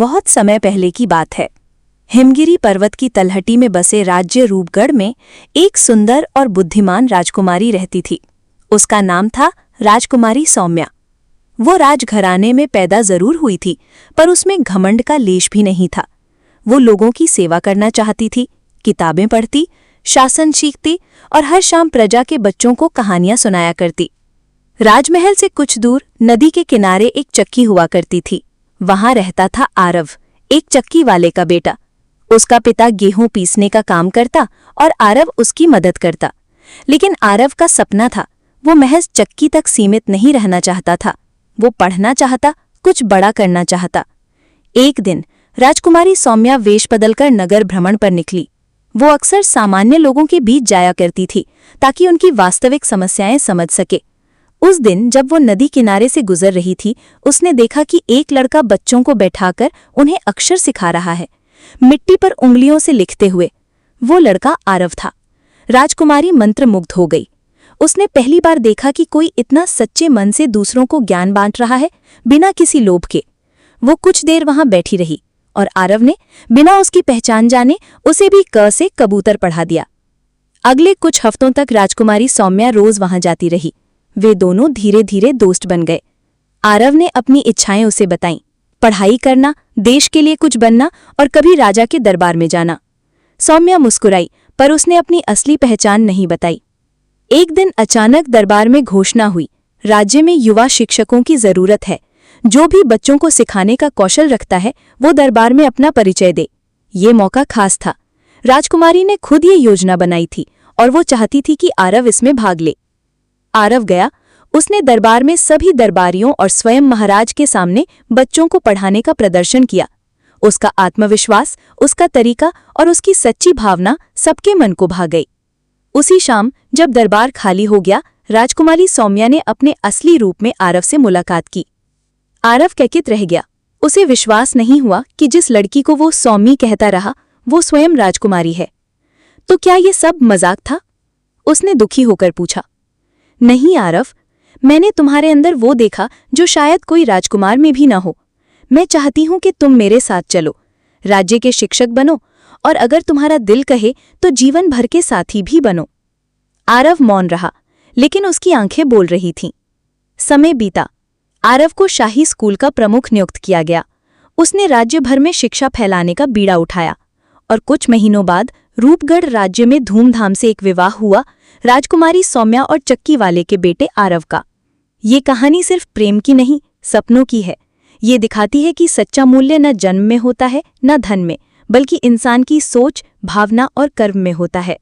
बहुत समय पहले की बात है। हिमगिरी पर्वत की तलहटी में बसे राज्य रूपगढ़ में एक सुंदर और बुद्धिमान राजकुमारी रहती थी। उसका नाम था राजकुमारी सौम्या। वो राजघराने में पैदा जरूर हुई थी, पर उसमें घमंड का लेश भी नहीं था। वो लोगों की सेवा करना चाहती थी, किताबें पढ़ती, शासन सीखती और हर शाम प्रजा के बच्चों को कहानियां सुनाया करती। राजमहल से कुछ दूर नदी के किनारे एक चक्की हुआ करती थी। वहां रहता था आरव, एक चक्की वाले का बेटा। उसका पिता गेहूं पीसने का काम करता और आरव उसकी मदद करता। लेकिन आरव का सपना था, वो महज चक्की तक सीमित नहीं रहना चाहता था। वो पढ़ना चाहता, कुछ बड़ा करना चाहता। एक दिन राजकुमारी सौम्या वेश बदलकर नगर भ्रमण पर निकली। वो अक्सर सामान्य लोगों के बीच जाया करती थी, ताकि उनकी वास्तविक समस्याएं समझ सके। उस दिन जब वो नदी किनारे से गुजर रही थी, उसने देखा कि एक लड़का बच्चों को बैठाकर उन्हें अक्षर सिखा रहा है, मिट्टी पर उंगलियों से लिखते हुए। वो लड़का आरव था। राजकुमारी मंत्रमुग्ध हो गई। उसने पहली बार देखा कि कोई इतना सच्चे मन से दूसरों को ज्ञान बांट रहा है, बिना किसी लोभ के। वो कुछ देर वहां बैठी रही और आरव ने बिना उसकी पहचान जाने उसे भी क से कबूतर पढ़ा दिया। अगले कुछ हफ्तों तक राजकुमारी सौम्या रोज वहां जाती रही। वे दोनों धीरे धीरे दोस्त बन गए। आरव ने अपनी इच्छाएं उसे बताईं, पढ़ाई करना, देश के लिए कुछ बनना और कभी राजा के दरबार में जाना। सौम्या मुस्कुराई, पर उसने अपनी असली पहचान नहीं बताई। एक दिन अचानक दरबार में घोषणा हुई, राज्य में युवा शिक्षकों की जरूरत है। जो भी बच्चों को सिखाने का कौशल रखता है, वो दरबार में अपना परिचय दे। ये मौका खास था। राजकुमारी ने खुद ये योजना बनाई थी और वो चाहती थी कि आरव इसमें भाग ले। आरव गया। उसने दरबार में सभी दरबारियों और स्वयं महाराज के सामने बच्चों को पढ़ाने का प्रदर्शन किया। उसका आत्मविश्वास, उसका तरीका और उसकी सच्ची भावना सबके मन को भा गई। उसी शाम जब दरबार खाली हो गया, राजकुमारी सौम्या ने अपने असली रूप में आरव से मुलाकात की। आरव कैकित रह गया। उसे विश्वास नहीं हुआ कि जिस लड़की को वो सौमी कहता रहा, वो स्वयं राजकुमारी है। तो क्या ये सब मजाक था? उसने दुखी होकर पूछा। नहीं आरव, मैंने तुम्हारे अंदर वो देखा जो शायद कोई राजकुमार में भी ना हो। मैं चाहती हूं कि तुम मेरे साथ चलो, राज्य के शिक्षक बनो और अगर तुम्हारा दिल कहे तो जीवन भर के साथी भी बनो। आरव मौन रहा, लेकिन उसकी आंखें बोल रही थीं। समय बीता। आरव को शाही स्कूल का प्रमुख नियुक्त किया गया। उसने राज्य भर में शिक्षा फैलाने का बीड़ा उठाया और कुछ महीनों बाद रूपगढ़ राज्य में धूमधाम से एक विवाह हुआ, राजकुमारी सौम्या और चक्की वाले के बेटे आरव का। ये कहानी सिर्फ प्रेम की नहीं, सपनों की है। ये दिखाती है कि सच्चा मूल्य न जन्म में होता है, न धन में, बल्कि इंसान की सोच, भावना और कर्म में होता है।